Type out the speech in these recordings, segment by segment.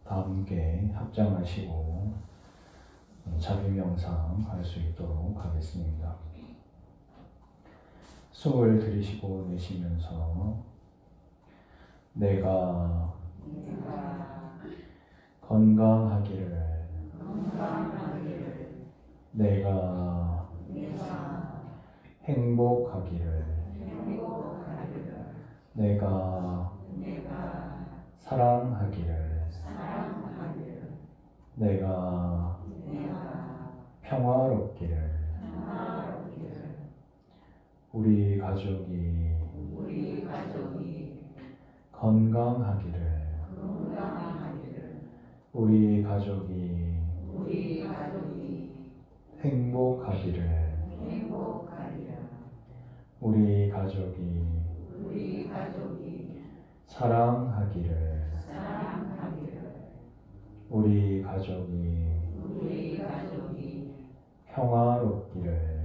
다 함께 합장하시고 자비명상 할 수 있도록 하겠습니다. 숨을 들이쉬고 내쉬면서 내가 건강하기를, 내가 행복하기를, 내가 사랑하기를, 내가 평화롭기를, 우리 가족이 건강하기를, 우리 가족이 행복하기를, 우리 가족이 사랑하기를, 우리 가족이 평화롭기를,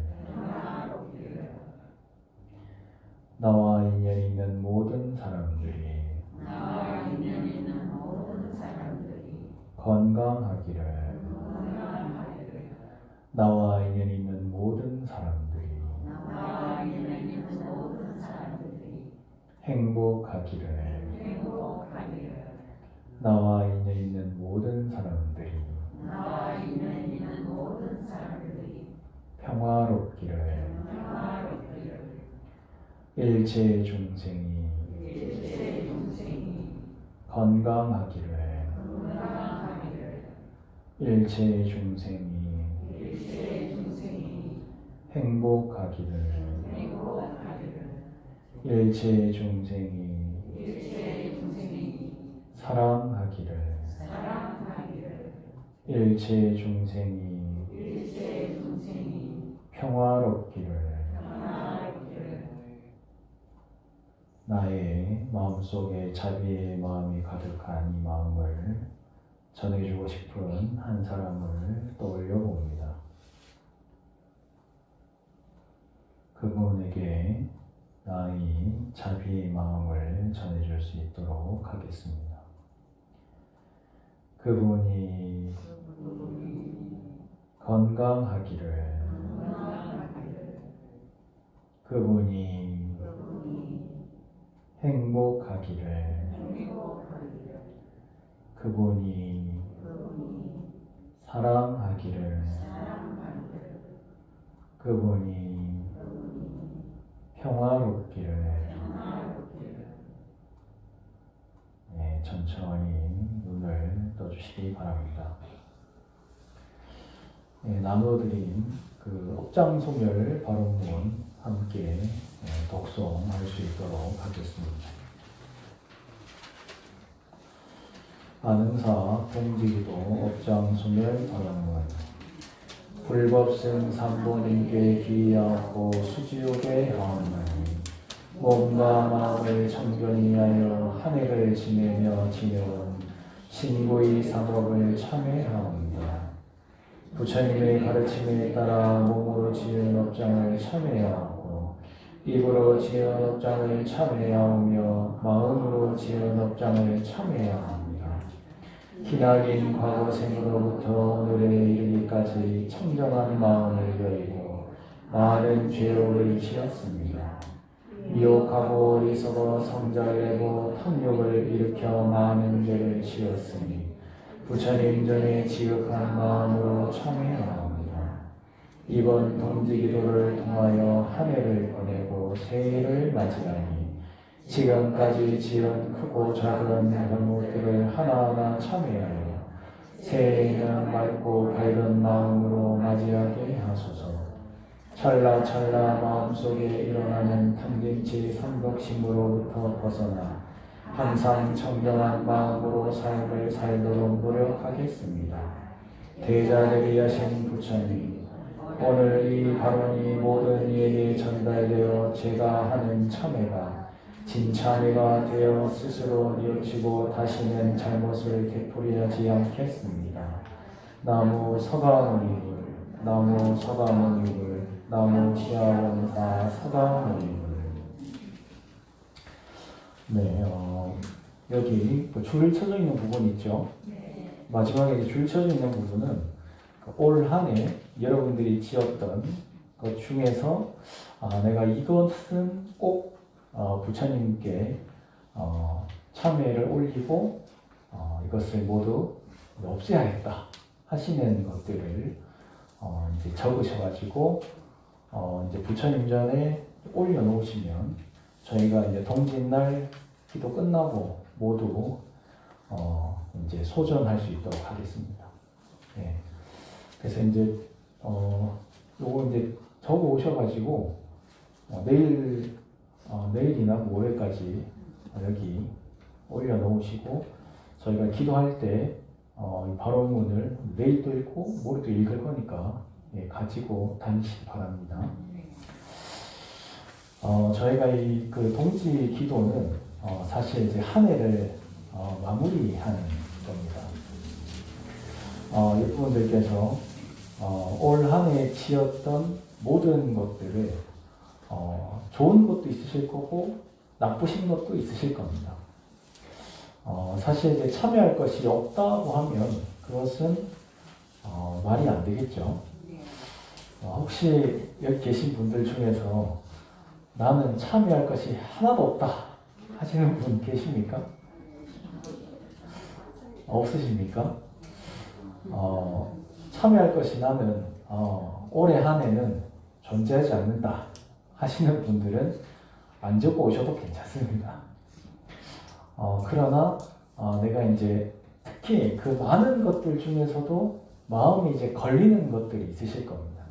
나와 인연 있는 모든 사람들이 건강하기를, 나와 인연 있는 모든 사람들이 행복하기를, 나와 인연 있는 모든 사람들이 평화롭기를, 일체 중생이 건강하기를, 일체 중생이 행복하기를, 일체 중생이 사랑하기를, 일체 중생이 평화롭기를, 나의 마음속에 자비의 마음이 가득한 이 마음을 전해주고 싶은 한 사람을 떠올려 봅니다. 그분에게 나의 자비의 마음을 전해줄 수 있도록 하겠습니다. 그분이 건강하기를, 그분이 행복하기를, 그분이 사랑하기를, 그분이 평화롭기를. 네, 천천히 눈을 떠주시기 바랍니다. 네, 나눠드린 그 업장소멸 발언문 함께 독송할 수 있도록 하겠습니다. 안흥사 동지기도 업장소멸 발언문. 불법승 삼보님께 귀의하고 수지옥에 하옵나니 몸과 마음을 청결히 하여 한해를 지내며 지내온 신고의 사법을 참회하옵니다. 부처님의 가르침에 따라 몸으로 지은 업장을 참회하고 입으로 지은 업장을 참회하오며 마음으로 지은 업장을 참회하옵니다. 기나긴 과거 생으로부터 오늘에 이르기까지 청정한 마음을 여의고 많은 죄업을 지었습니다. 미혹하고 어리석어 성자를 내고 탐욕을 일으켜 많은 죄를 지었으니 부처님 전에 지극한 마음으로 참회하옵니다. 이번 동지기도를 통하여 한 해를 보내고 새해를 맞이하니 지금까지 지은 크고 작은 잘못들을 하나하나 참회하여 새해에는 맑고 밝은 마음으로 맞이하게 하소서. 찰나찰나 마음속에 일어나는 탐진치 삼독심으로부터 벗어나 항상 청정한 마음으로 삶을 살도록 노력하겠습니다. 대자들이 하신 부처님, 오늘 이 발언이 모든 이에게 전달되어 제가 하는 참회가 진참회가 되어 스스로 뉘우치고 다시는 잘못을 되풀이하지 않겠습니다. 나무 서가모니불, 나무 서가모니불, 나무 시아원사 서가모니불. 네, 여기 그 줄을 쳐져 있는 부분 있죠? 네. 마지막에 이제 줄 쳐져 있는 부분은 올 한 해 여러분들이 지었던 것 중에서 내가 이것은 꼭 부처님께 참회를 올리고 이것을 모두 없애야겠다 하시는 것들을 이제 적으셔가지고 이제 부처님 전에 올려놓으시면 저희가 이제 동짓날 기도 끝나고 모두 이제 소전할 수 있도록 하겠습니다. 예. 그래서 이제 요거 이제 적어 오셔가지고 내일이나 모레까지 여기 올려놓으시고 저희가 기도할 때 이 발언문을 내일도 읽고 모레도 읽을 거니까 가지고 다니시기 바랍니다. 저희가 이 그 동지 기도는 사실 이제 한 해를 마무리하는 겁니다. 여러분들께서 올 한 해 지었던 모든 것들을 좋은 것도 있으실 거고 나쁘신 것도 있으실 겁니다. 사실 이제 참여할 것이 없다고 하면 그것은 말이 안 되겠죠. 혹시 여기 계신 분들 중에서 나는 참여할 것이 하나도 없다 하시는 분 계십니까? 없으십니까? 참여할 것이 나는 올해 한 해는 존재하지 않는다 하시는 분들은 안 적고 오셔도 괜찮습니다. 그러나 내가 이제 특히 그 많은 것들 중에서도 마음이 이제 걸리는 것들이 있으실 겁니다.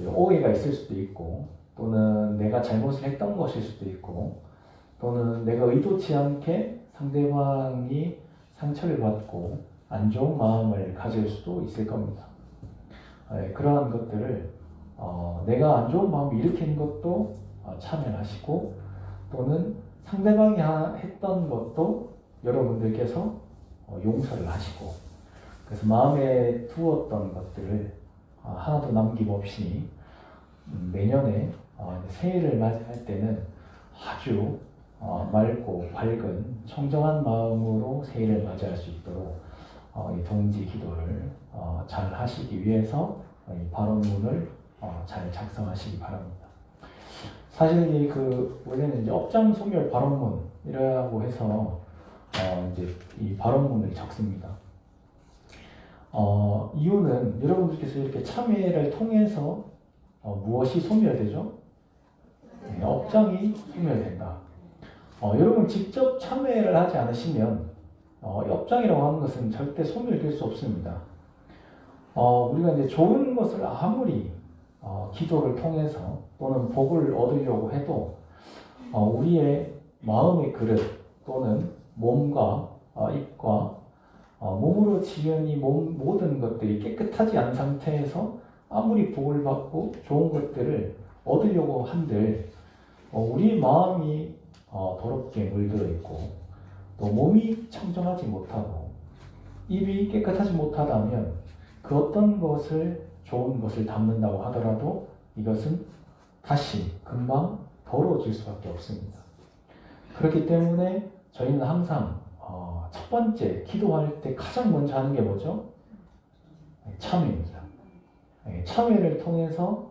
오해가 있을 수도 있고 또는 내가 잘못을 했던 것일 수도 있고 또는 내가 의도치 않게 상대방이 상처를 받고 안 좋은 마음을 가질 수도 있을 겁니다. 그러한 것들을 내가 안 좋은 마음을 일으킨 것도 참여하시고 또는 상대방이 했던 것도 여러분들께서 용서를 하시고 그래서 마음에 두었던 것들을 하나도 남김없이 내년에 새해를 맞이할 때는 아주 맑고 밝은 청정한 마음으로 새해를 맞이할 수 있도록 이 동지 기도를 잘 하시기 위해서 이 발언문을 잘 작성하시기 바랍니다. 사실 원래는 이제 업장 소멸 발언문이라고 해서 이제 이 발언문을 적습니다. 이유는 여러분들께서 이렇게 참회를 통해서 무엇이 소멸되죠? 업장이 소멸된다. 여러분 직접 참회를 하지 않으시면 업장이라고 하는 것은 절대 소멸될 수 없습니다. 우리가 이제 좋은 것을 아무리 기도를 통해서 또는 복을 얻으려고 해도 우리의 마음의 그릇 또는 몸과 입과 몸으로 지은 이 모든 것들이 깨끗하지 않은 상태에서 아무리 복을 받고 좋은 것들을 얻으려고 한들 우리 마음이 더럽게 물들어 있고 또 몸이 청정하지 못하고 입이 깨끗하지 못하다면 그 어떤 것을 좋은 것을 담는다고 하더라도 이것은 다시 금방 더러워질 수밖에 없습니다. 그렇기 때문에 저희는 항상 첫 번째 기도할 때 가장 먼저 하는 게 뭐죠? 참회입니다. 참회를 통해서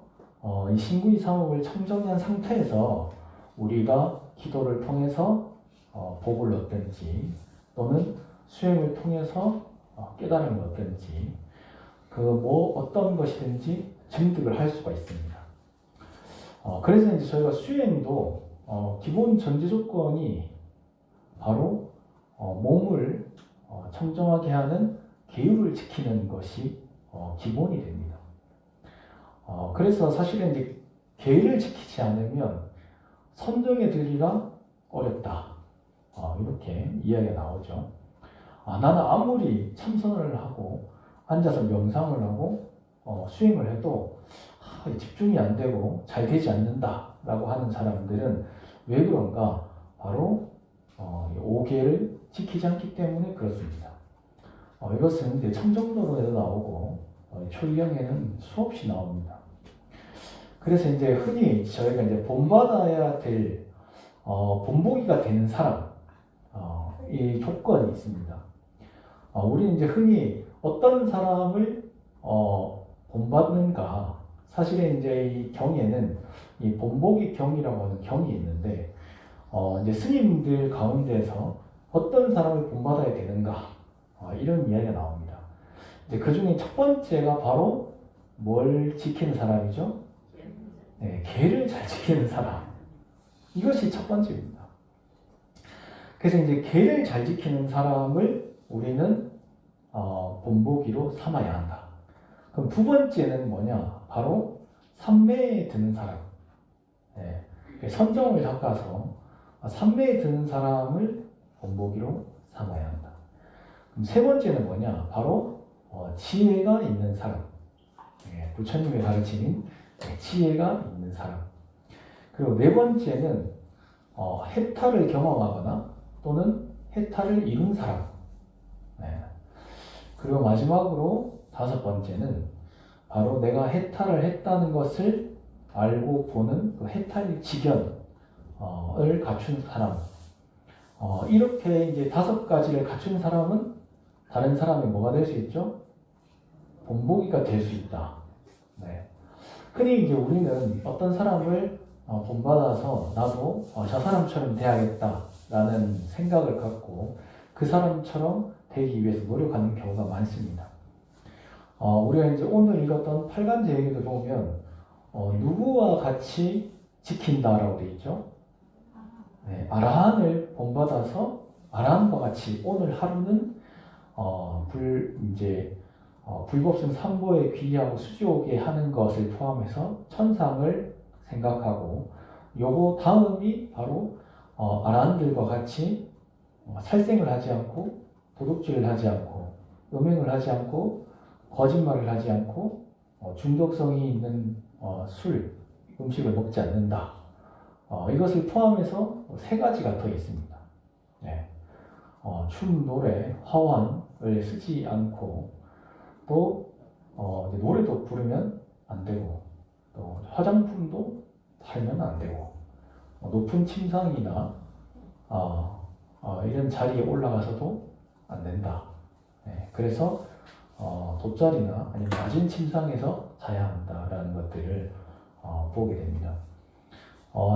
이 신구이 사목을 청정한 상태에서 우리가 기도를 통해서 복을 얻든지 또는 수행을 통해서 깨달음을 얻든지 어떤 것이든지 증득을 할 수가 있습니다. 그래서 이제 저희가 수행도 기본 전제 조건이 바로 몸을 청정하게 하는 계율을 지키는 것이 기본이 됩니다. 그래서 사실은 이제 계율을 지키지 않으면 선정에 들기가 어렵다. 이렇게 이야기가 나오죠. 나는 아무리 참선을 하고 앉아서 명상을 하고 수행을 해도 집중이 안 되고 잘 되지 않는다라고 하는 사람들은 왜 그런가? 바로 오계를 지키지 않기 때문에 그렇습니다. 이것은 이제 청정도론에도 나오고 초기경에는 수없이 나옵니다. 그래서 이제 흔히 저희가 이제 본받아야 될 본보기가 되는 사람 이 조건이 있습니다. 우리는 이제 흔히 어떤 사람을 본받는가, 사실은 이제 이 경에는 이 본보기 경이라고 하는 경이 있는데, 이제 스님들 가운데서 어떤 사람을 본받아야 되는가, 이런 이야기가 나옵니다. 이제 그 중에 첫 번째가 바로 뭘 지키는 사람이죠? 네, 계를 잘 지키는 사람. 이것이 첫 번째입니다. 그래서 이제 계를 잘 지키는 사람을 우리는 본보기로 삼아야 한다. 그럼 두 번째는 뭐냐? 바로 삼매에 드는 사람. 네, 선정을 닦아서 삼매에 드는 사람을 본보기로 삼아야 한다. 그럼 세 번째는 뭐냐? 바로 지혜가 있는 사람. 네, 부처님의 가르침인 지혜가 있는 사람. 그리고 네 번째는 해탈을 경험하거나 또는 해탈을 이룬 사람. 네. 그리고 마지막으로 다섯 번째는 바로 내가 해탈을 했다는 것을 알고 보는 그 해탈 지견을 갖춘 사람. 이렇게 이제 다섯 가지를 갖춘 사람은 다른 사람이 뭐가 될 수 있죠? 본보기가 될 수 있다. 네. 흔히 이제 우리는 어떤 사람을 본받아서 나도 저 사람처럼 돼야겠다라는 생각을 갖고 그 사람처럼 되기 위해서 노력하는 경우가 많습니다. 우리가 이제 오늘 읽었던 팔간제 얘기를 보면 누구와 같이 지킨다라고 되어 있죠. 네, 아라한을 본받아서 아라한과 같이 오늘 하루는 불법성 삼보에 귀의하고 수지오게 하는 것을 포함해서 천상을 생각하고, 요거 다음이 바로 아라한들과 같이 살생을 하지 않고 도둑질을 하지 않고 음행을 하지 않고 거짓말을 하지 않고 중독성이 있는 술, 음식을 먹지 않는다. 이것을 포함해서 세 가지가 더 있습니다. 네. 춤, 노래, 화환을 쓰지 않고 또 노래도 부르면 안 되고 또 화장품도 팔면 안 되고 높은 침상이나 이런 자리에 올라가서도 안 된다. 네. 그래서 돗자리나 아니면 낮은 침상에서 자야 한다라는 것들을 보게 됩니다.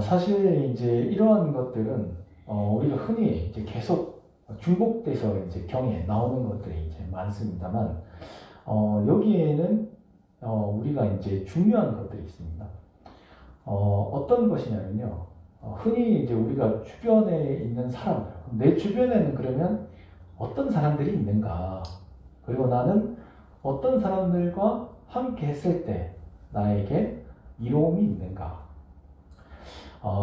사실 이제 이러한 것들은 우리가 흔히 이제 계속 중복돼서 이제 경에 나오는 것들이 이제 많습니다만, 여기에는 우리가 이제 중요한 것들이 있습니다. 어떤 것이냐면요, 흔히 이제 우리가 주변에 있는 사람들, 내 주변에는 그러면 어떤 사람들이 있는가, 그리고 나는 어떤 사람들과 함께 했을 때 나에게 이로움이 있는가.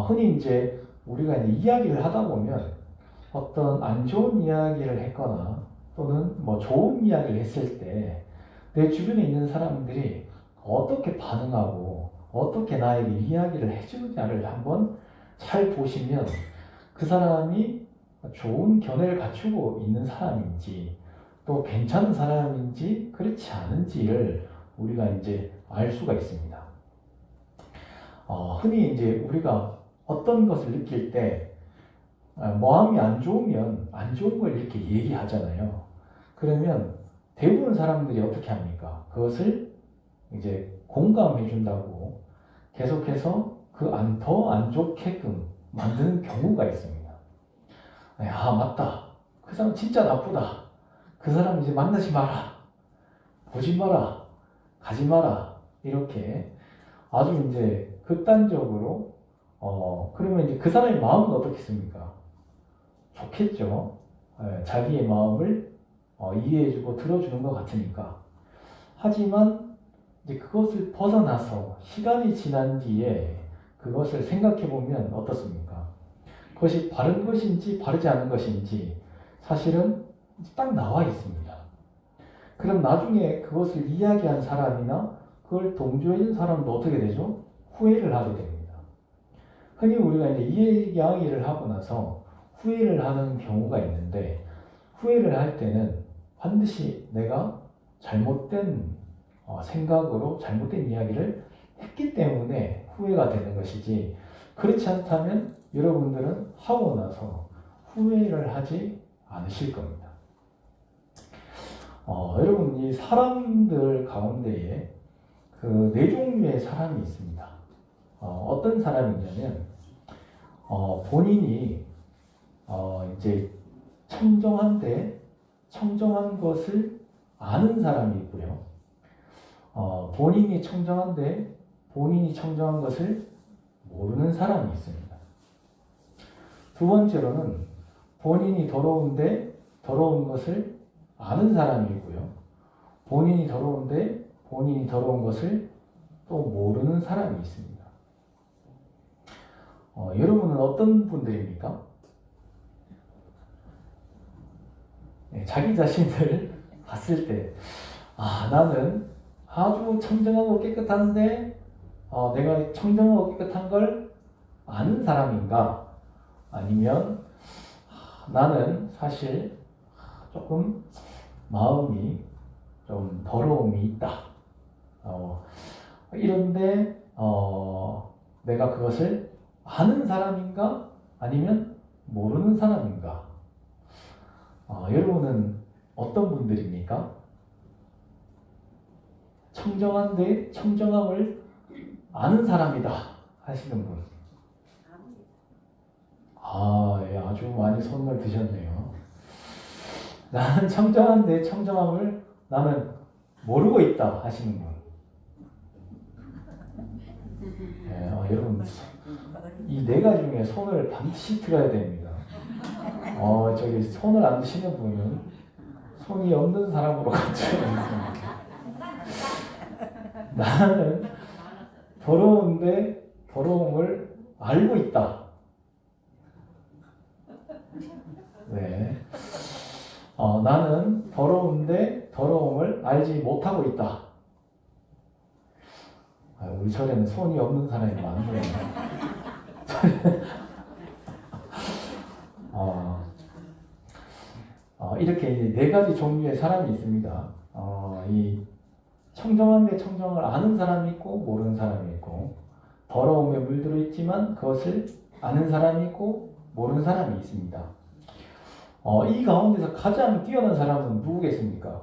흔히 이제 우리가 이제 이야기를 하다 보면 어떤 안 좋은 이야기를 했거나 또는 뭐 좋은 이야기를 했을 때 내 주변에 있는 사람들이 어떻게 반응하고 어떻게 나에게 이야기를 해주느냐를 한번 잘 보시면 그 사람이 좋은 견해를 갖추고 있는 사람인지 또 괜찮은 사람인지 그렇지 않은지를 우리가 이제 알 수가 있습니다. 흔히 이제 우리가 어떤 것을 느낄 때 마음이 안 좋으면 안 좋은 걸 이렇게 얘기하잖아요. 그러면 대부분 사람들이 어떻게 합니까? 그것을 이제 공감해 준다고 계속해서 더 안 좋게끔 만드는 경우가 있습니다. 맞다. 그 사람 진짜 나쁘다. 그 사람 이제 만나지 마라. 보지 마라. 가지 마라. 이렇게 아주 이제 극단적으로 그러면 이제 그 사람의 마음은 어떻겠습니까? 좋겠죠. 자기의 마음을 이해해주고 들어주는 것 같으니까. 하지만 이제 그것을 벗어나서 시간이 지난 뒤에 그것을 생각해 보면 어떻습니까? 그것이 바른 것인지 바르지 않은 것인지 사실은 딱 나와 있습니다. 그럼 나중에 그것을 이야기한 사람이나 그걸 동조해준 사람도 어떻게 되죠? 후회를 하게 됩니다. 흔히 우리가 이제 이야기를 하고 나서 후회를 하는 경우가 있는데, 후회를 할 때는 반드시 내가 잘못된 생각으로 잘못된 이야기를 했기 때문에 후회가 되는 것이지, 그렇지 않다면 여러분들은 하고 나서 후회를 하지 않으실 겁니다. 여러분, 이 사람들 가운데에 그 네 종류의 사람이 있습니다. 어떤 사람이냐면, 본인이 이제 청정한데 청정한 것을 아는 사람이 있고요. 본인이 청정한데 본인이 청정한 것을 모르는 사람이 있습니다. 두 번째로는 본인이 더러운데 더러운 것을 아는 사람이 있고요. 본인이 더러운데 본인이 더러운 것을 또 모르는 사람이 있습니다. 여러분은 어떤 분들입니까? 네, 자기 자신을 봤을 때, 나는 아주 청정하고 깨끗한데, 내가 청정하고 깨끗한 걸 아는 사람인가? 아니면, 나는 사실 조금 마음이 좀 더러움이 있다. 이런데, 내가 그것을 아는 사람인가? 아니면 모르는 사람인가? 여러분은 어떤 분들입니까? 청정한데 청정함을 아는 사람이다 하시는 분. 예, 아주 많이 손을 드셨네요. 나는 청정한데 청정함을 나는 모르고 있다 하시는 분. 네, 여러분, 이 네 가지 중에 손을 반드시 들어야 됩니다. 저기 손을 안 드시는 분은 손이 없는 사람으로 간주해야 나는 더러운데 더러움을 알고 있다. 네. 나는 더러운데 더러움을 알지 못하고 있다. 우리 절에는 손이 없는 사람이 많네요. 이렇게 네 가지 종류의 사람이 있습니다. 이 청정한데 청정을 아는 사람이 있고 모르는 사람이 있고, 더러움에 물들어 있지만 그것을 아는 사람이 있고 모르는 사람이 있습니다. 이 가운데서 가장 뛰어난 사람은 누구겠습니까?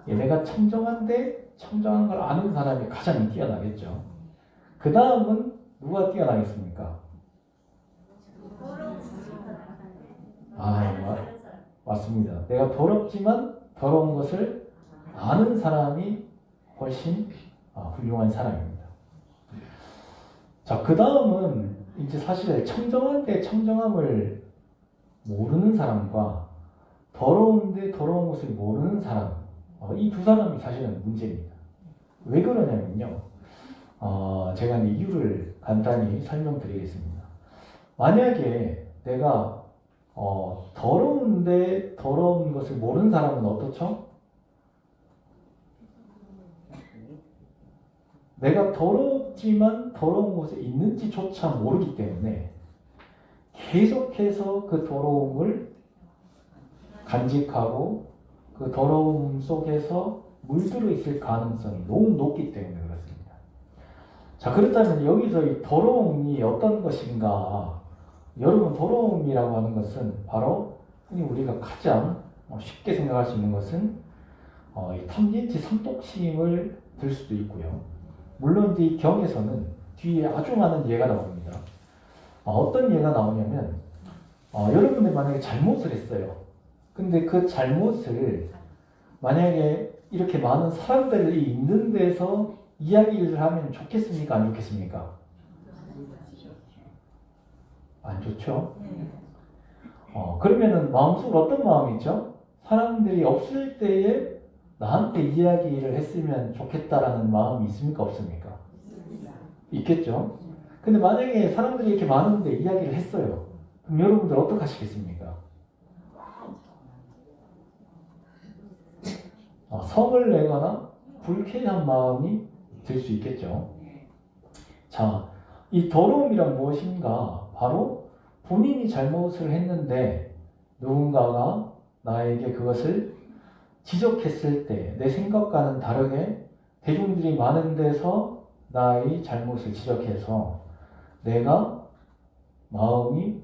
내가 청정한데 청정한 걸 아는 사람이 가장 뛰어나겠죠. 그 다음은 누가 뛰어나겠습니까? 맞습니다. 내가 더럽지만 더러운 것을 아는 사람이 훨씬 훌륭한 사람입니다. 자, 그 다음은 이제 사실 청정한데 청정함을 모르는 사람과 더러운데 더러운 것을 모르는 사람, 이 두 사람이 사실은 문제입니다. 왜 그러냐면요. 제가 이유를 간단히 설명드리겠습니다. 만약에 내가 더러운데 더러운 것을 모르는 사람은 어떻죠? 내가 더럽지만 더러운 곳에 있는지조차 모르기 때문에 계속해서 그 더러움을 간직하고 그 더러움 속에서 물들어 있을 가능성이 너무 높기 때문에 그렇습니다. 자, 그렇다면 여기서 이 더러움이 어떤 것인가? 여러분, 더러움이라고 하는 것은 바로 흔히 우리가 가장 쉽게 생각할 수 있는 것은 이 탐진치 삼독심을 들 수도 있고요. 물론 이제 이 경에서는 뒤에 아주 많은 예가 나옵니다. 어떤 예가 나오냐면 여러분들 만약에 잘못을 했어요. 근데 그 잘못을 만약에 이렇게 많은 사람들이 있는 데서 이야기를 하면 좋겠습니까? 안 좋겠습니까? 안 좋죠? 그러면은 마음속으로 어떤 마음이 있죠? 사람들이 없을 때에 나한테 이야기를 했으면 좋겠다라는 마음이 있습니까? 없습니까? 있겠죠? 근데 만약에 사람들이 이렇게 많은데 이야기를 했어요. 그럼 여러분들 어떻게 하시겠습니까? 성을 내거나 불쾌한 마음이 들 수 있겠죠. 자, 이 더러움이란 무엇인가? 바로 본인이 잘못을 했는데 누군가가 나에게 그것을 지적했을 때 내 생각과는 다르게 대중들이 많은 데서 나의 잘못을 지적해서 내가 마음이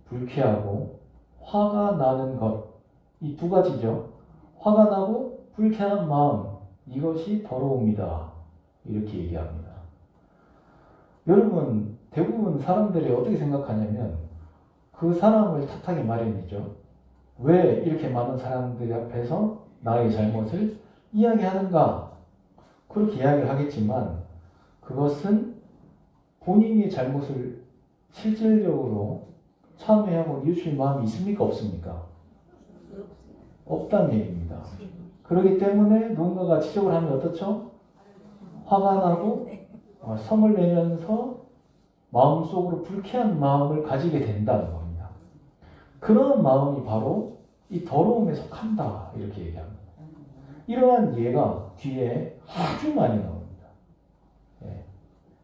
불쾌하고 화가 나는 것, 이 두 가지죠. 화가 나고 불쾌한 마음, 이것이 더러움이다. 이렇게 얘기합니다. 여러분, 대부분 사람들이 어떻게 생각하냐면 그 사람을 탓하기 마련이죠. 왜 이렇게 많은 사람들 앞에서 나의 잘못을 이야기하는가? 그렇게 이야기를 하겠지만 그것은 본인의 잘못을 실질적으로 참회하고 뉘우칠 마음이 있습니까? 없습니까? 없다는 얘기입니다. 그렇기 때문에 누군가가 지적을 하면 어떻죠? 화가 나고 성을 내면서 마음속으로 불쾌한 마음을 가지게 된다는 겁니다. 그런 마음이 바로 이 더러움에 속한다 이렇게 얘기합니다. 이러한 예가 뒤에 아주 많이 나옵니다.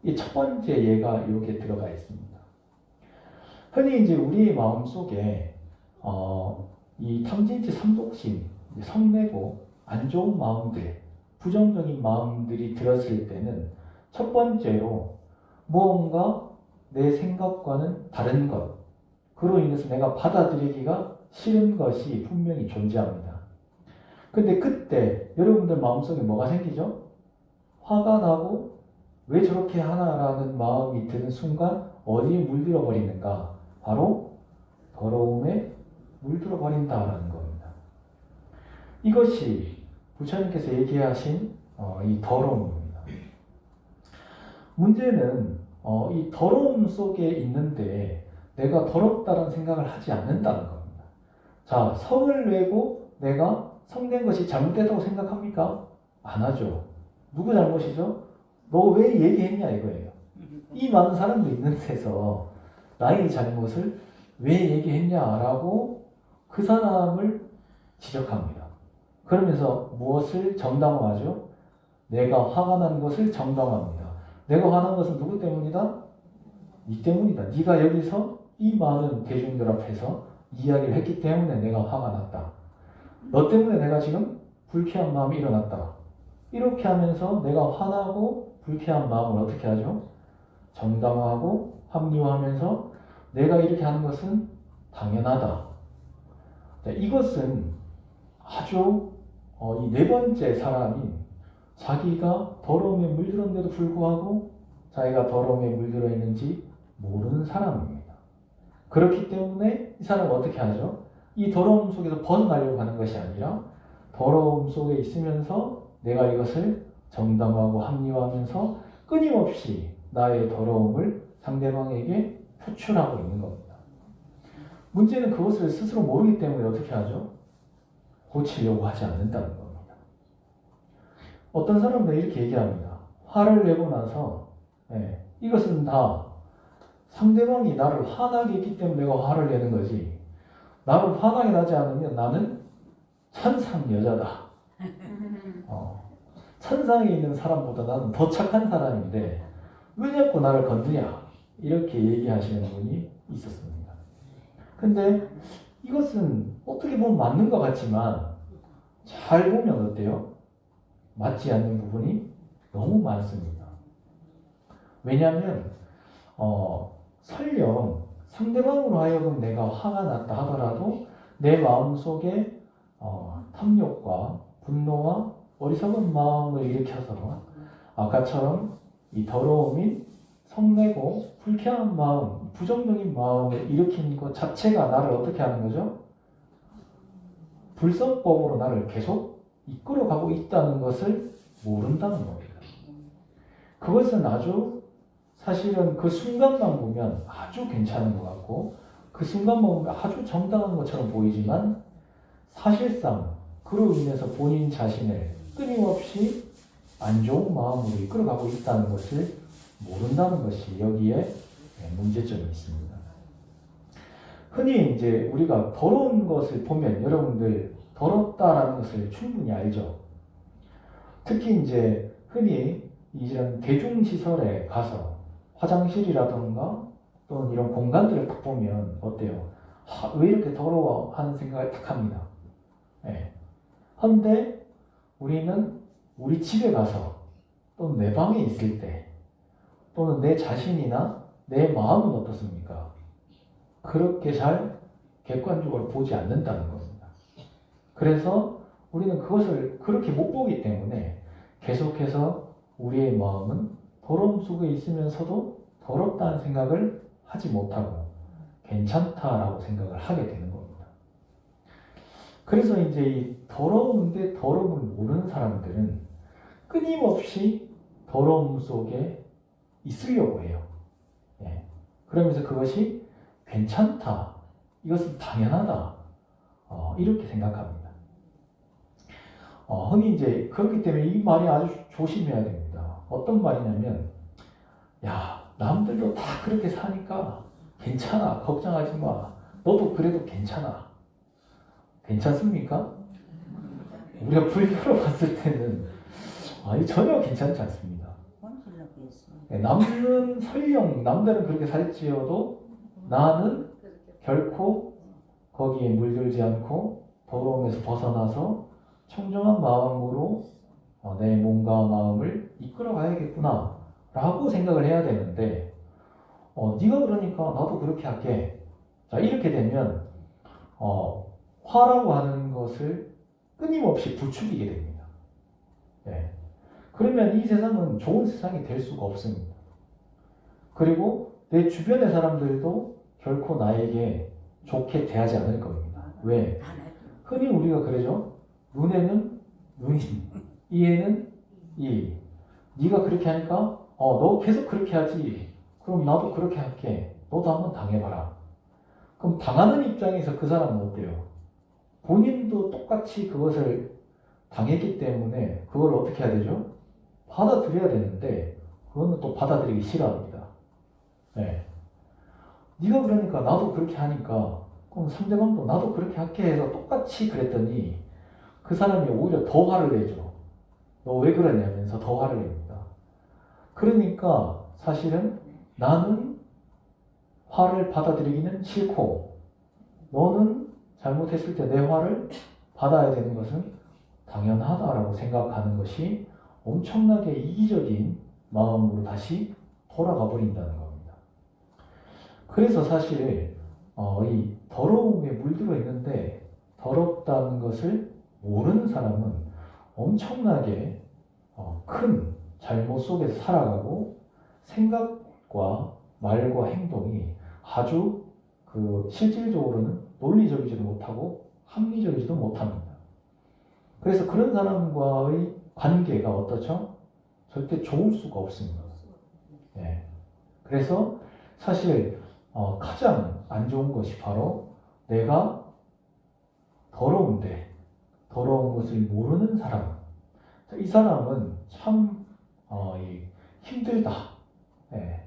이 첫 번째 예가 이렇게 들어가 있습니다. 흔히 이제 우리의 마음 속에 이 탐진치 삼독심, 성내고 안 좋은 마음들, 부정적인 마음들이 들었을 때는 첫 번째로 무언가 내 생각과는 다른 것, 그로 인해서 내가 받아들이기가 싫은 것이 분명히 존재합니다. 근데 그때 여러분들 마음속에 뭐가 생기죠? 화가 나고 왜 저렇게 하나라는 마음이 드는 순간 어디에 물들어 버리는가? 바로 더러움에 물들어 버린다라는 겁니다. 이것이 부처님께서 얘기하신 이 더러움입니다. 문제는 이 더러움 속에 있는데 내가 더럽다는 생각을 하지 않는다는 겁니다. 자, 성을 내고 내가 성낸 것이 잘못됐다고 생각합니까? 안 하죠. 누구 잘못이죠? 너 왜 얘기했냐 이거예요. 이 많은 사람들이 있는 데서 나의 잘못을 왜 얘기했냐라고 그 사람을 지적합니다. 그러면서 무엇을 정당화하죠? 내가 화가 난 것을 정당화합니다. 내가 화난 것은 누구 때문이다? 네 때문이다. 네가 여기서 이 많은 대중들 앞에서 이야기를 했기 때문에 내가 화가 났다. 너 때문에 내가 지금 불쾌한 마음이 일어났다. 이렇게 하면서 내가 화나고 불쾌한 마음을 어떻게 하죠? 정당화하고 합리화하면서 내가 이렇게 하는 것은 당연하다. 이것은 아주 이 네 번째 사람이 자기가 더러움에 물들었는데도 불구하고 자기가 더러움에 물들어 있는지 모르는 사람입니다. 그렇기 때문에 이 사람은 어떻게 하죠? 이 더러움 속에서 벗어나려고 하는 것이 아니라 더러움 속에 있으면서 내가 이것을 정당화하고 합리화하면서 끊임없이 나의 더러움을 상대방에게 표출하고 있는 겁니다. 문제는 그것을 스스로 모르기 때문에 어떻게 하죠? 고치려고 하지 않는다는 겁니다. 어떤 사람들은 이렇게 얘기합니다. 화를 내고 나서 이것은 다 상대방이 나를 화나게 했기 때문에 내가 화를 내는 거지. 나를 화나게 나지 않으면 나는 천상 여자다. 천상에 있는 사람보다 나는 더 착한 사람인데 왜 자꾸 나를 건드냐? 이렇게 얘기하시는 분이 있었습니다. 근데 이것은 어떻게 보면 맞는 것 같지만 잘 보면 어때요? 맞지 않는 부분이 너무 많습니다. 왜냐하면 설령 상대방으로 하여금 내가 화가 났다 하더라도 내 마음속에 탐욕과 분노와 어리석은 마음을 일으켜서 아까처럼 이 더러움인 성내고 불쾌한 마음, 부정적인 마음을 일으키는 것 자체가 나를 어떻게 하는 거죠? 불성법으로 나를 계속 이끌어가고 있다는 것을 모른다는 겁니다. 그것은 아주 사실은 그 순간만 보면 아주 괜찮은 것 같고 그 순간만 보면 아주 정당한 것처럼 보이지만 사실상 그로 인해서 본인 자신을 끊임없이 안 좋은 마음으로 이끌어가고 있다는 것을 모른다는 것이 여기에 문제점이 있습니다. 흔히 이제 우리가 더러운 것을 보면 여러분들 더럽다라는 것을 충분히 알죠. 특히 이제 흔히 이런 대중시설에 가서 화장실이라던가 또는 이런 공간들을 딱 보면 어때요? 왜 이렇게 더러워 하는 생각을 딱 합니다. 그런데 우리는 우리 집에 가서 또는 내 방에 있을 때 또는 내 자신이나 내 마음은 어떻습니까? 그렇게 잘 객관적으로 보지 않는다는 겁니다. 그래서 우리는 그것을 그렇게 못 보기 때문에 계속해서 우리의 마음은 더러움 속에 있으면서도 더럽다는 생각을 하지 못하고 괜찮다라고 생각을 하게 되는 겁니다. 그래서 이제 이 더러운데 더러움을 모르는 사람들은 끊임없이 더러움 속에 있으려고 해요. 예. 그러면서 그것이 괜찮다, 이것은 당연하다, 이렇게 생각합니다. 흔히 이제 그렇기 때문에 이 말이 아주 조심해야 됩니다. 어떤 말이냐면, 야, 남들도 다 그렇게 사니까 괜찮아, 걱정하지 마, 너도 그래도 괜찮아. 괜찮습니까? 우리가 불교로 봤을 때는 전혀 괜찮지 않습니다. 남들은 설령 남들은 그렇게 살지어도 나는 결코 거기에 물들지 않고 더러움에서 벗어나서 청정한 마음으로 내 몸과 마음을 이끌어 가야겠구나 라고 생각을 해야 되는데, 네가 그러니까 나도 그렇게 할게. 자, 이렇게 되면 화라고 하는 것을 끊임없이 부추기게 됩니다. 네. 그러면 이 세상은 좋은 세상이 될 수가 없습니다. 그리고 내 주변의 사람들도 결코 나에게 좋게 대하지 않을 겁니다. 왜? 흔히 우리가 그러죠. 눈에는 눈이, 이에는 이. 네가 그렇게 하니까 너 계속 그렇게 하지. 그럼 나도 그렇게 할게. 너도 한번 당해봐라. 그럼 당하는 입장에서 그 사람은 어때요? 본인도 똑같이 그것을 당했기 때문에 그걸 어떻게 해야 되죠? 받아들여야 되는데 그거는 또 받아들이기 싫어합니다. 네. 네가 그러니까 나도 그렇게 하니까 그럼 상대방도 나도 그렇게 할게 해서 똑같이 그랬더니 그 사람이 오히려 더 화를 내죠. 너 왜 그러냐면서 더 화를 냅니다. 그러니까 사실은 나는 화를 받아들이기는 싫고 너는 잘못했을 때 내 화를 받아야 되는 것은 당연하다라고 생각하는 것이 엄청나게 이기적인 마음으로 다시 돌아가 버린다는 겁니다. 그래서 사실 이 더러움에 물들어 있는데 더럽다는 것을 모르는 사람은 엄청나게 큰 잘못 속에서 살아가고 생각과 말과 행동이 아주 실질적으로는 논리적이지도 못하고 합리적이지도 못합니다. 그래서 그런 사람과의 관계가 어떻죠? 절대 좋을 수가 없습니다. 네. 그래서 사실 가장 안 좋은 것이 바로 내가 더러운데 더러운 것을 모르는 사람. 이 사람은 참 힘들다. 네.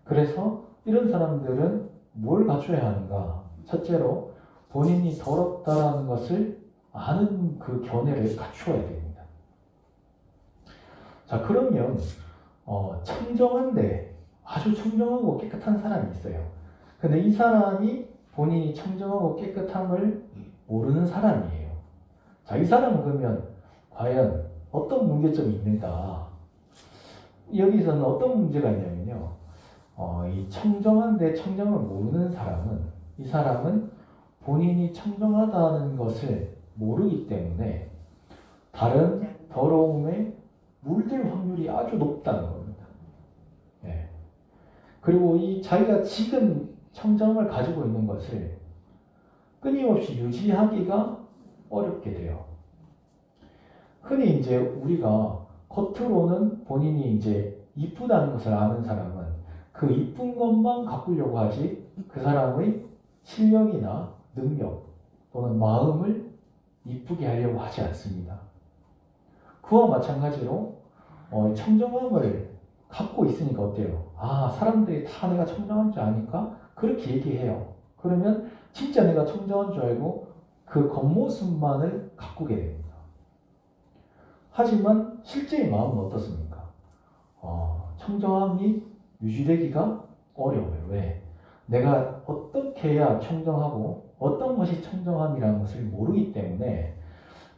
그래서 이런 사람들은 뭘 갖춰야 하는가? 첫째로 본인이 더럽다라는 것을 아는 그 견해를 갖추어야 됩니다. 자, 그러면 청정한데 아주 청정하고 깨끗한 사람이 있어요. 근데 이 사람이 본인이 청정하고 깨끗함을 모르는 사람이에요. 자, 이 사람은 그러면 과연 어떤 문제점이 있는가? 여기서는 어떤 문제가 있냐면요. 이 청정한데 청정을 모르는 사람은 이 사람은 본인이 청정하다는 것을 모르기 때문에 다른 더러움에 물들 확률이 아주 높다는 겁니다. 네. 그리고 이 자기가 지금 청정을 가지고 있는 것을 끊임없이 유지하기가 어렵게 돼요. 흔히 이제 우리가 겉으로는 본인이 이제 이쁘다는 것을 아는 사람은 그 이쁜 것만 가꾸려고 하지 그 사람의 실력이나 능력 또는 마음을 이쁘게 하려고 하지 않습니다. 그와 마찬가지로 청정함을 갖고 있으니까 어때요? 사람들이 다 내가 청정한 줄 아니까 그렇게 얘기해요. 그러면 진짜 내가 청정한 줄 알고 그 겉모습만을 가꾸게 됩니다. 하지만 실제의 마음은 어떻습니까? 청정함이 유지되기가 어려워요. 왜? 내가 어떻게 해야 청정하고 어떤 것이 청정함이라는 것을 모르기 때문에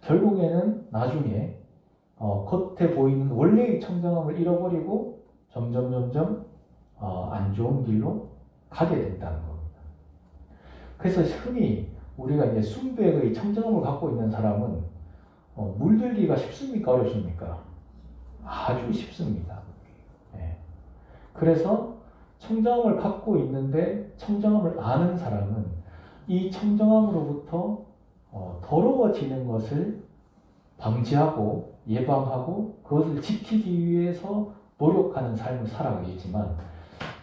결국에는 나중에 겉에 보이는 원래의 청정함을 잃어버리고 점점 안 좋은 길로 가게 된다는 겁니다. 그래서 흔히 우리가 이제 순백의 청정함을 갖고 있는 사람은 물들기가 쉽습니까? 어렵습니까? 아주 쉽습니다. 예. 그래서 청정함을 갖고 있는데 청정함을 아는 사람은 이 청정함으로부터 더러워지는 것을 방지하고 예방하고 그것을 지키기 위해서 노력하는 삶을 살아가겠지만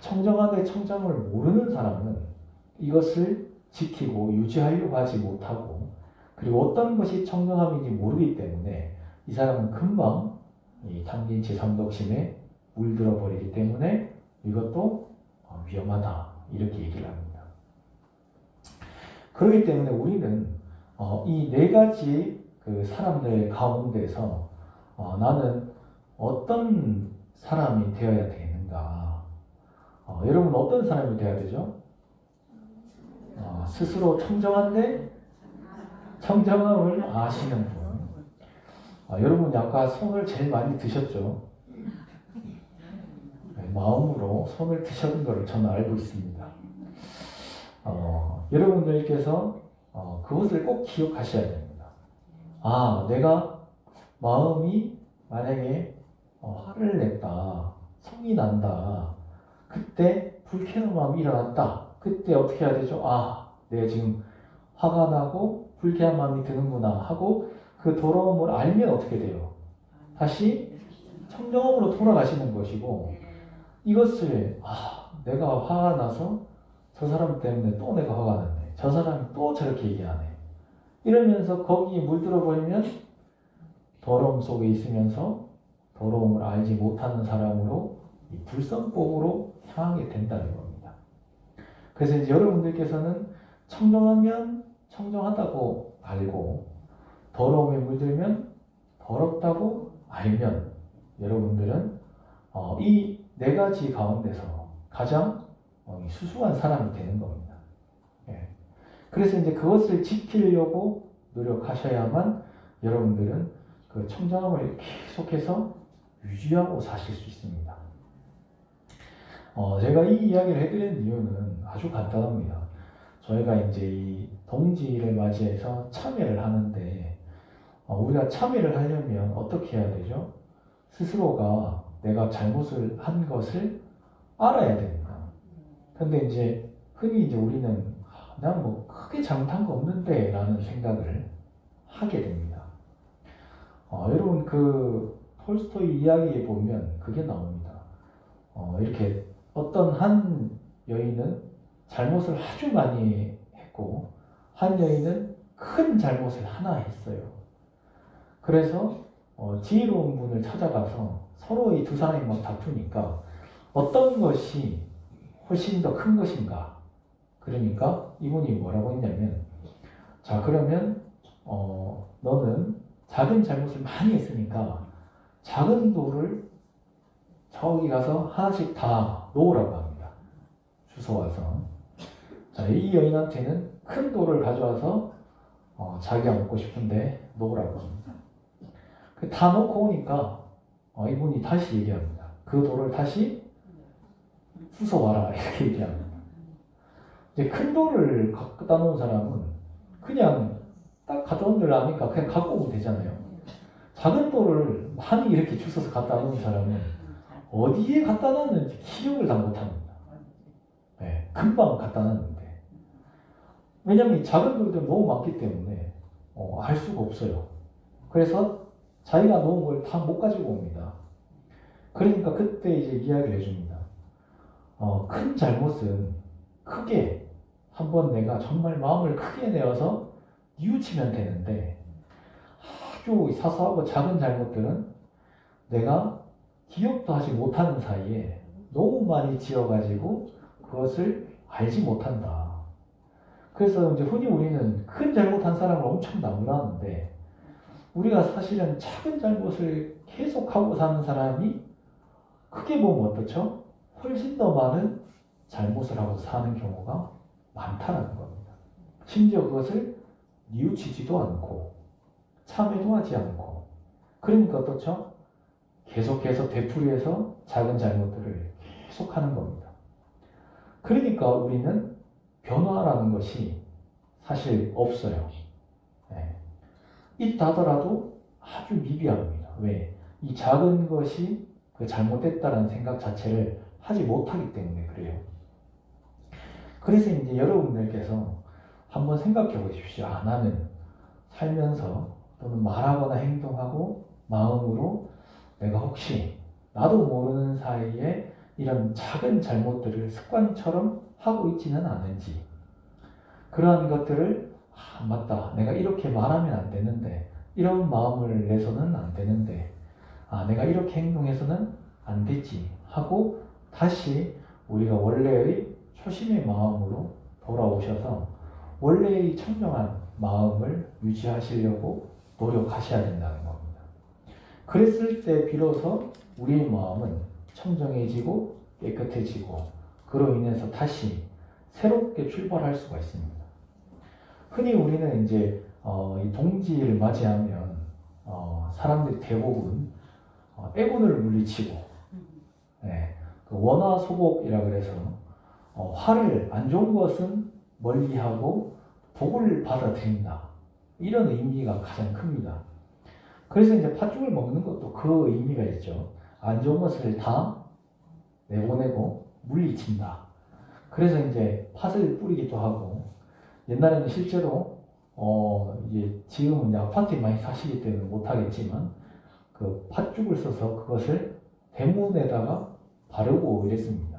청정함의 청정함을 모르는 사람은 이것을 지키고 유지하려고 하지 못하고 그리고 어떤 것이 청정함인지 모르기 때문에 이 사람은 금방 이 탐진치 삼독심에 물들어 버리기 때문에 이것도 위험하다 이렇게 얘기를 합니다. 그렇기 때문에 우리는 이 네 가지 그 사람들 가운데서 나는 어떤 사람이 되어야 되는가? 여러분 어떤 사람이 되어야 되죠? 스스로 청정한데 청정함을 아시는 분. 여러분 아까 손을 제일 많이 드셨죠? 마음으로 손을 드셨는 것을 저는 알고 있습니다. 여러분들께서 그것을 꼭 기억하셔야 됩니다. 내가 마음이 만약에 화를 냈다, 성이 난다, 그때 불쾌한 마음이 일어났다. 그때 어떻게 해야 되죠? 내가 지금 화가 나고 불쾌한 마음이 드는구나 하고 그 더러움을 알면 어떻게 돼요? 다시 청정함으로 돌아가시는 것이고 이것을 내가 화가 나서 저 사람 때문에 또 내가 화가 났네. 저 사람이 또 저렇게 얘기하네. 이러면서 거기에 물들어 버리면 더러움 속에 있으면서 더러움을 알지 못하는 사람으로 이 불성법으로 향하게 된다는 겁니다. 그래서 이제 여러분들께서는 청정하면 청정하다고 알고 더러움에 물들면 더럽다고 알면 여러분들은 이 네 가지 가운데서 가장 수수한 사람이 되는 겁니다. 예. 그래서 이제 그것을 지키려고 노력하셔야만 여러분들은 그 청정함을 계속해서 유지하고 사실 수 있습니다. 제가 이 이야기를 해드리는 이유는 아주 간단합니다. 저희가 이제 이 동지를 맞이해서 참여를 하는데 우리가 참여를 하려면 어떻게 해야 되죠? 스스로가 내가 잘못을 한 것을 알아야 됩니다. 근데 이제 흔히 이제 우리는 난 뭐 크게 잘못한 거 없는데 라는 생각을 하게 됩니다. 여러분 그 톨스토이 이야기에 보면 그게 나옵니다. 이렇게 어떤 한 여인은 잘못을 아주 많이 했고 한 여인은 큰 잘못을 하나 했어요. 그래서 지혜로운 분을 찾아가서 서로 이 두 사람이 막 다투니까 어떤 것이 훨씬 더 큰 것인가? 그러니까 이분이 뭐라고 했냐면 자 그러면 너는 작은 잘못을 많이 했으니까 작은 돌을 저기 가서 하나씩 다 놓으라고 합니다. 주워와서 자, 이 여인한테는 큰 돌을 가져와서 자기가 먹고 싶은데 놓으라고 합니다. 다 놓고 오니까 이분이 다시 얘기합니다. 그 돌을 다시 주워와라 이렇게 얘기합니다. 이제 큰 돌을 갖다 놓은 사람은 그냥 딱 갖다 놓은 줄 아니까 그냥 갖고 오면 되잖아요. 작은 돌을 많이 이렇게 주워서 갖다 놓은 사람은 어디에 갖다 놨는지 기억을 다 못합니다. 네, 금방 갖다 놨는데 왜냐하면 이 작은 돌들은 너무 많기 때문에 알 수가 없어요. 그래서 자기가 놓은 걸 다 못 가지고 옵니다. 그러니까 그때 이제 이야기를 해줍니다. 큰 잘못은 크게 한번 내가 정말 마음을 크게 내어서 뉘우치면 되는데 아주 사소하고 작은 잘못들은 내가 기억도 하지 못하는 사이에 너무 많이 지어가지고 그것을 알지 못한다. 그래서 이제 흔히 우리는 큰 잘못한 사람을 엄청 나무라는데 우리가 사실은 작은 잘못을 계속하고 사는 사람이 크게 보면 어떻죠? 훨씬 더 많은 잘못을 하고 사는 경우가 많다는 겁니다. 심지어 그것을 뉘우치지도 않고 참회도 하지 않고 그러니까 어떻죠? 계속해서 되풀이해서 작은 잘못들을 계속하는 겁니다. 그러니까 우리는 변화라는 것이 사실 없어요. 네. 있다 하더라도 아주 미비합니다. 왜? 이 작은 것이 그 잘못됐다는 생각 자체를 하지 못하기 때문에 그래요. 그래서 이제 여러분들께서 한번 생각해 보십시오. 아, 나는 살면서 또는 말하거나 행동하고 마음으로 내가 혹시 나도 모르는 사이에 이런 작은 잘못들을 습관처럼 하고 있지는 않은지, 그러한 것들을 맞다, 내가 이렇게 말하면 안 되는데, 이런 마음을 내서는 안 되는데, 내가 이렇게 행동해서는 안 되지 하고 다시 우리가 원래의 초심의 마음으로 돌아오셔서 원래의 청정한 마음을 유지하시려고 노력하셔야 된다는 겁니다. 그랬을 때 비로소 우리의 마음은 청정해지고 깨끗해지고 그로 인해서 다시 새롭게 출발할 수가 있습니다. 흔히 우리는 이제 이 동지를 맞이하면 사람들이 대부분 애군을 물리치고, 네, 그 원화소복이라 그래서 화를, 안 좋은 것은 멀리하고 복을 받아들인다, 이런 의미가 가장 큽니다. 그래서 이제 팥죽을 먹는 것도 그 의미가 있죠. 안 좋은 것을 다 내보내고 물리친다. 그래서 이제 팥을 뿌리기도 하고, 옛날에는 실제로 이제 지금은 이제 아파트에 많이 사시기 때문에 못하겠지만 그 팥죽을 써서 그것을 대문에다가 바르고 이랬습니다.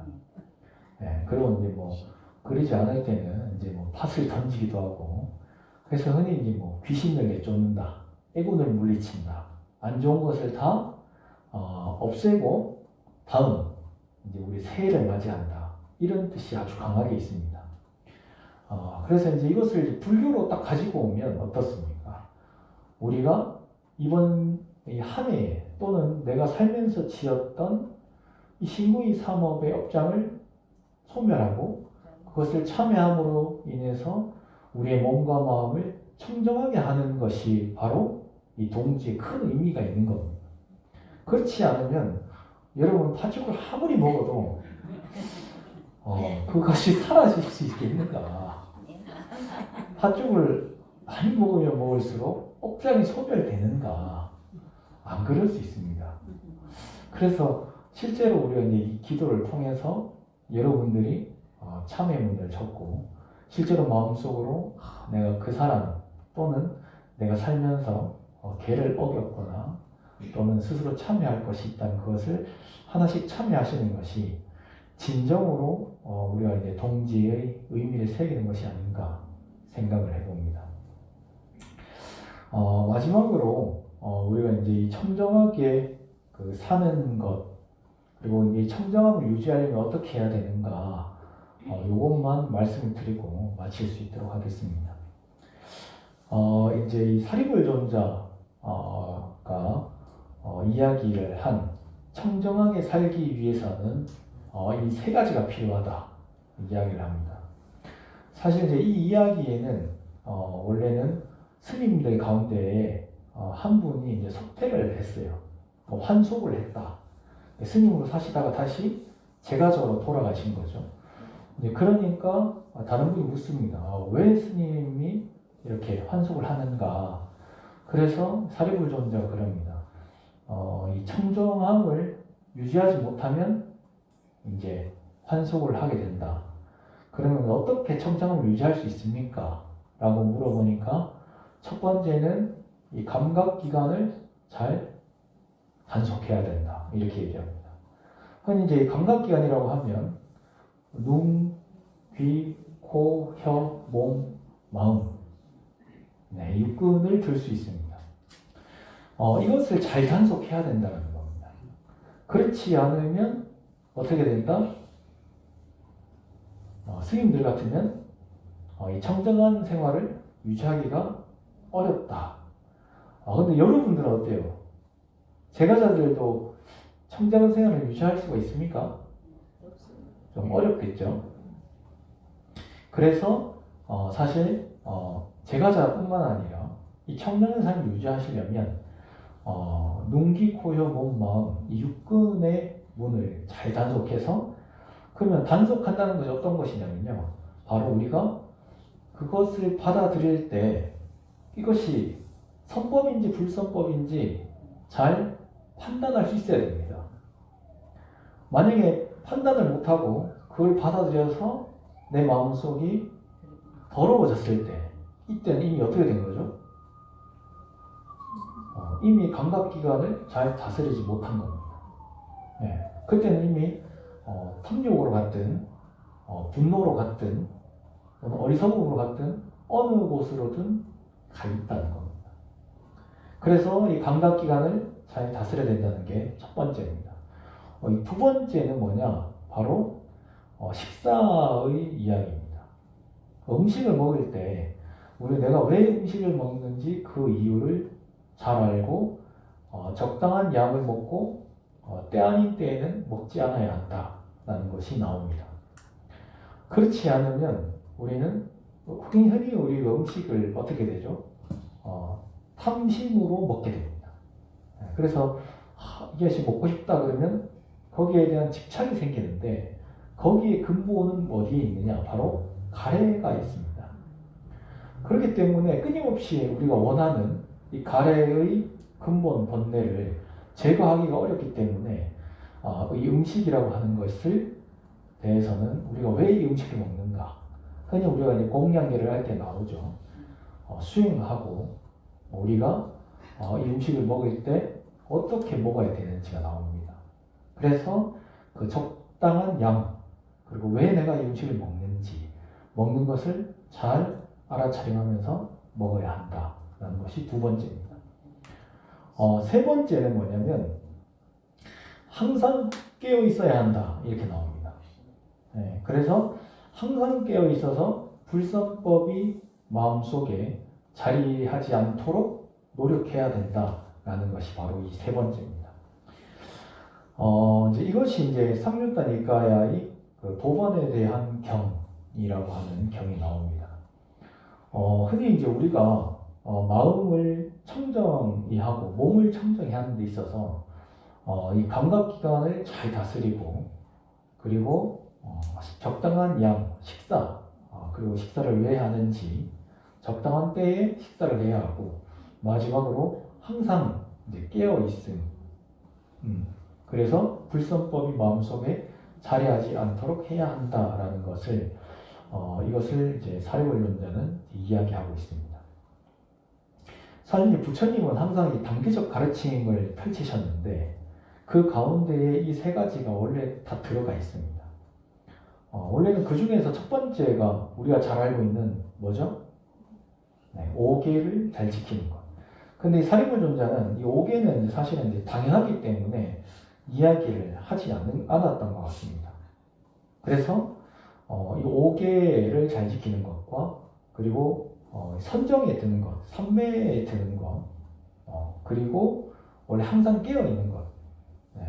네, 그리고 이제 뭐 그러지 않을 때는 이제 뭐 팥을 던지기도 하고, 그래서 흔히 이제 뭐 귀신을 내쫓는다, 애군을 물리친다, 안 좋은 것을 다 없애고 다음 이제 우리 새해를 맞이한다, 이런 뜻이 아주 강하게 있습니다. 그래서 이제 이것을 불교로 딱 가지고 오면 어떻습니까? 우리가 이번 이 한 해에 또는 내가 살면서 지었던 이 신구이 삼업의 업장을 소멸하고 그것을 참여함으로 인해서 우리의 몸과 마음을 청정하게 하는 것이 바로 이 동지의 큰 의미가 있는 겁니다. 그렇지 않으면 여러분 팥죽을 아무리 먹어도 그것이 사라질 수 있겠는가? 팥죽을 많이 먹으면 먹을수록 업장이 소멸되는가? 안 그럴 수 있습니다. 그래서 실제로 우리가 이제 이 기도를 통해서 여러분들이 참회 문을 쳤고, 실제로 마음속으로 내가 그 사람 또는 내가 살면서 계를 어겼거나 또는 스스로 참여할 것이 있다는 그것을 하나씩 참여하시는 것이 진정으로 우리가 이제 동지의 의미를 새기는 것이 아닌가 생각을 해봅니다. 마지막으로 우리가 이제 이 청정하게 그 사는 것, 그리고 이 청정함을 유지하려면 어떻게 해야 되는가, 이것만 말씀을 드리고 마칠 수 있도록 하겠습니다. 이제 이 사리불존자가 이야기를 한 청정하게 살기 위해서는 이 세 가지가 필요하다 이야기를 합니다. 사실 이제 이 이야기에는 원래는 스님들 가운데에 한 분이 이제 석퇴를 했어요. 환속을 했다. 스님으로 사시다가 다시 제가적으로 돌아가신 거죠. 그러니까 다른 분이 묻습니다. 왜 스님이 이렇게 환속을 하는가? 그래서 사리불존자가 그럽니다. 이 청정함을 유지하지 못하면 이제 환속을 하게 된다. 그러면 어떻게 청정함을 유지할 수 있습니까? 라고 물어보니까 첫 번째는 이 감각기관을 잘 단속해야 된다, 이렇게 얘기합니다. 흔히 이제 감각기관이라고 하면 눈, 귀, 코, 혀, 몸, 마음, 네, 육근을 들 수 있습니다. 이것을 잘 단속해야 된다는 겁니다. 그렇지 않으면 어떻게 된다? 스님들 같으면 이 청정한 생활을 유지하기가 어렵다. 근데 여러분들은 어때요? 제가자들도 청정한 생활을 유지할 수가 있습니까? 좀 어렵겠죠. 그래서 사실 제가자뿐만 아니라 이 청정한 삶을 유지하시려면 눈, 귀, 코, 혀, 몸, 마음 이 육근의 문을 잘 단속해서, 그러면 단속한다는 것이 어떤 것이냐면요, 바로 우리가 그것을 받아들일 때 이것이 선법인지 불선법인지 잘 판단할 수 있어야 됩니다. 만약에 판단을 못하고 그걸 받아들여서 내 마음속이 더러워졌을 때 이때는 이미 어떻게 된 거죠? 이미 감각기관을 잘 다스리지 못한 겁니다. 네. 그때는 이미 탐욕으로 갔든 분노로 갔든 어리석음으로 갔든 어느 곳으로든 가 있다는 겁니다. 그래서 이 감각기관을 잘 다스려야 된다는 게 첫 번째입니다. 이 두 번째는 뭐냐? 바로 식사의 이야기입니다. 음식을 먹을 때 우리 내가 왜 음식을 먹는지 그 이유를 잘 알고 적당한 양을 먹고 때 아닌 때에는 먹지 않아야 한다라는 것이 나옵니다. 그렇지 않으면 우리는 흔히 우리 음식을 어떻게 되죠? 탐심으로 먹게 됩니다. 그래서 이것이 먹고 싶다 그러면 거기에 대한 집착이 생기는데 거기에 근본은 어디에 있느냐? 바로 가래가 있습니다. 그렇기 때문에 끊임없이 우리가 원하는 이 가래의 근본 본래를 제거하기가 어렵기 때문에 이 음식이라고 하는 것을 대해서는 우리가 왜 이 음식을 먹는가? 흔히 우리가 이제 공양계를 할 때 나오죠. 수행하고 우리가 이 음식을 먹을 때 어떻게 먹어야 되는지가 나옵니다. 그래서 그 적당한 양 그리고 왜 내가 이 음식을 먹는지 먹는 것을 잘 알아차림하면서 먹어야 한다라는 것이 두 번째입니다. 세 번째는 뭐냐면 항상 깨어 있어야 한다 이렇게 나옵니다. 네, 그래서 항상 깨어 있어서 불선법이 마음속에 자리하지 않도록 노력해야 된다라는 것이 바로 이 세 번째입니다. 이제 이것이 이제 삼육단 일가야의 그 도반에 대한 경이라고 하는 경이 나옵니다. 흔히 이제 우리가 마음을 청정히 하고 몸을 청정히 하는 데 있어서 이 감각기관을 잘 다스리고 그리고 적당한 양, 식사 그리고 식사를 왜 하는지 적당한 때에 식사를 해야 하고 마지막으로 항상 이제 깨어 있음. 그래서 불선법이 마음속에 자리하지 않도록 해야 한다라는 것을 이것을 이제 사리원론자는 이야기하고 있습니다. 사실 부처님은 항상 이 단계적 가르침을 펼치셨는데 그 가운데에 이 세 가지가 원래 다 들어가 있습니다. 원래는 그 중에서 첫 번째가 우리가 잘 알고 있는 뭐죠? 네, 5계를 잘 지키는 것. 근데 이 사리불존자는 이 5계는 사실은 이제 당연하기 때문에 이야기를 하지 않았던 것 같습니다. 그래서 이 5계를 잘 지키는 것과 그리고 선정에 드는 것, 삼매에 드는 것, 그리고 원래 항상 깨어 있는 것. 네.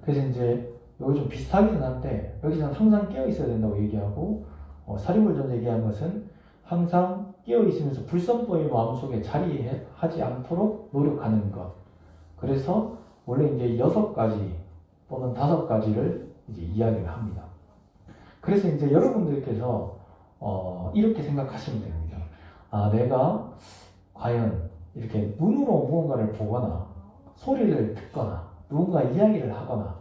그래서 이제 여기 좀 비슷하긴 한데 여기서는 항상 깨어 있어야 된다고 얘기하고 사리불존자 얘기한 것은 항상 깨어 있으면서 불선법이 마음속에 자리하지 않도록 노력하는 것. 그래서 원래 이제 6가지 또는 5가지를 이제 이야기를 합니다. 그래서 이제 여러분들께서 이렇게 생각하시면 됩니다. 내가 과연 이렇게 눈으로 무언가를 보거나 소리를 듣거나 누군가 이야기를 하거나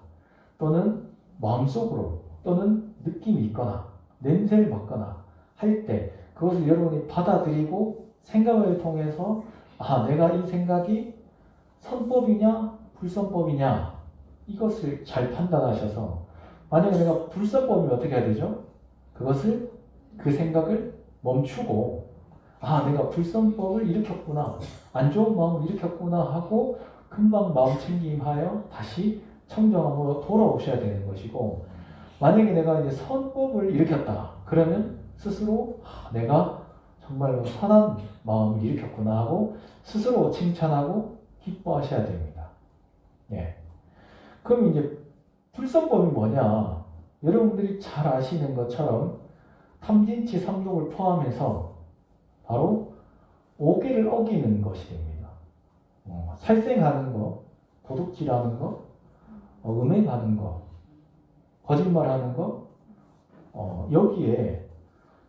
또는 마음속으로 또는 느낌이 있거나 냄새를 맡거나 할 때 그것을 여러분이 받아들이고 생각을 통해서 내가 이 생각이 선법이냐 불선법이냐 이것을 잘 판단하셔서 만약에 내가 불선법이면 어떻게 해야 되죠? 그것을 그 생각을 멈추고 내가 불선법을 일으켰구나 안 좋은 마음을 일으켰구나 하고 금방 마음 챙김하여 다시 청정함으로 돌아오셔야 되는 것이고 만약에 내가 이제 선법을 일으켰다 그러면 스스로 내가 정말로 선한 마음을 일으켰구나 하고 스스로 칭찬하고 기뻐하셔야 됩니다. 예. 그럼 이제 불선법이 뭐냐? 여러분들이 잘 아시는 것처럼 탐진치 삼독을 포함해서 바로 5계를 어기는 것이 됩니다. 살생하는 거, 도둑질하는 거, 음행하는 거, 거짓말하는 거, 여기에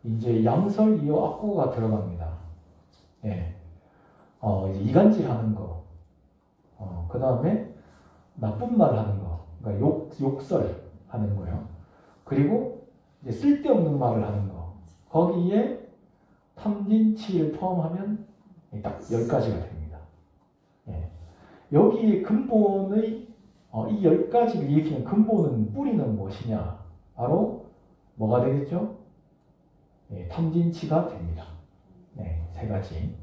이제 양설 이어 악구가 들어갑니다. 예. 이제 이간질 하는 거. 그 다음에 나쁜 말 하는 거. 그러니까 욕설 하는 거요. 그리고 이제 쓸데없는 말을 하는 거. 거기에 탐진치를 포함하면 딱 10가지가 됩니다. 예. 여기 근본의 이 10가지를 일으키는 근본은 뿌리는 무엇이냐? 바로 뭐가 되겠죠? 예, 탐진치가 됩니다. 네, 3가지.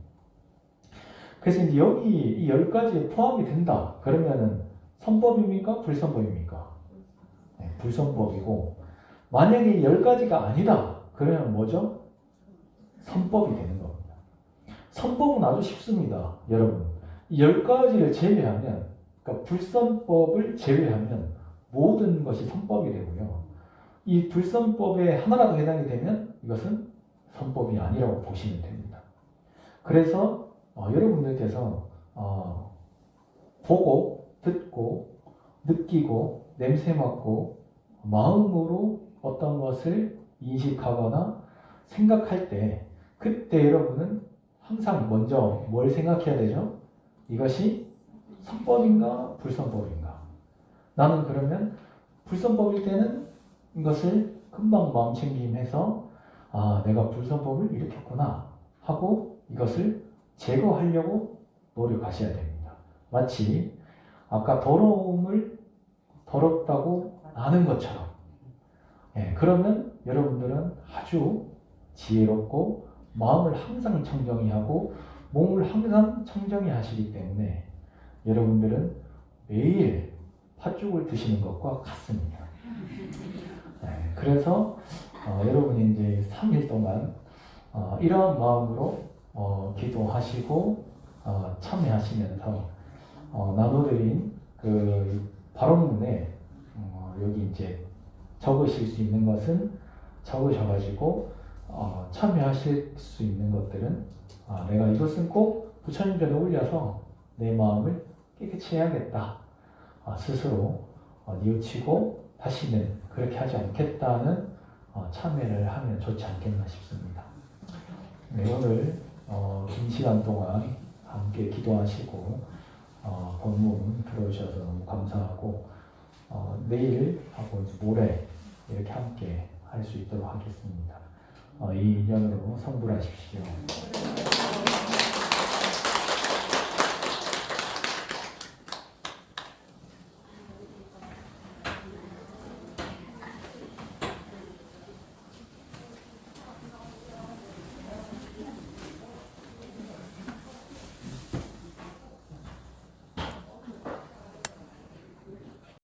그래서 이제 여기 이 10가지에 포함이 된다. 그러면은 선법입니까? 불선법입니까? 네, 불선법이고, 만약에 10가지가 아니다. 그러면 뭐죠? 선법이 되는 겁니다. 선법은 아주 쉽습니다. 여러분. 이 10가지를 제외하면, 그러니까 불선법을 제외하면 모든 것이 선법이 되고요. 이 불선법에 하나라도 해당이 되면 이것은 선법이 아니라고 보시면 됩니다. 그래서 여러분들께서 보고, 듣고, 느끼고, 냄새 맡고, 마음으로 어떤 것을 인식하거나 생각할 때 그때 여러분은 항상 먼저 뭘 생각해야 되죠? 이것이 선법인가 불선법인가? 나는 그러면 불선법일 때는 이것을 금방 마음챙김해서 내가 불선법을 일으켰구나 하고 이것을 제거하려고 노력하셔야 됩니다. 마치 아까 더러움을 더럽다고 아는 것처럼 그러면 여러분들은 아주 지혜롭고 마음을 항상 청정히 하고 몸을 항상 청정히 하시기 때문에 여러분들은 매일 팥죽을 드시는 것과 같습니다. 그래서 여러분이 이제 3일 동안 이러한 마음으로 기도하시고 참여하시면서 나눠드린 그 발언문에 여기 이제 적으실 수 있는 것은 적으셔가지고 참여하실 수 있는 것들은 내가 이것은 꼭 부처님 전에 올려서 내 마음을 깨끗이 해야겠다. 스스로 뉘우치고 다시는 그렇게 하지 않겠다는 참여를 하면 좋지 않겠나 싶습니다. 네, 오늘 긴 시간 동안 함께 기도하시고 본문 들어주셔서 너무 감사하고 내일 하고 모레 이렇게 함께 할 수 있도록 하겠습니다. 이 인연으로 성불하십시오.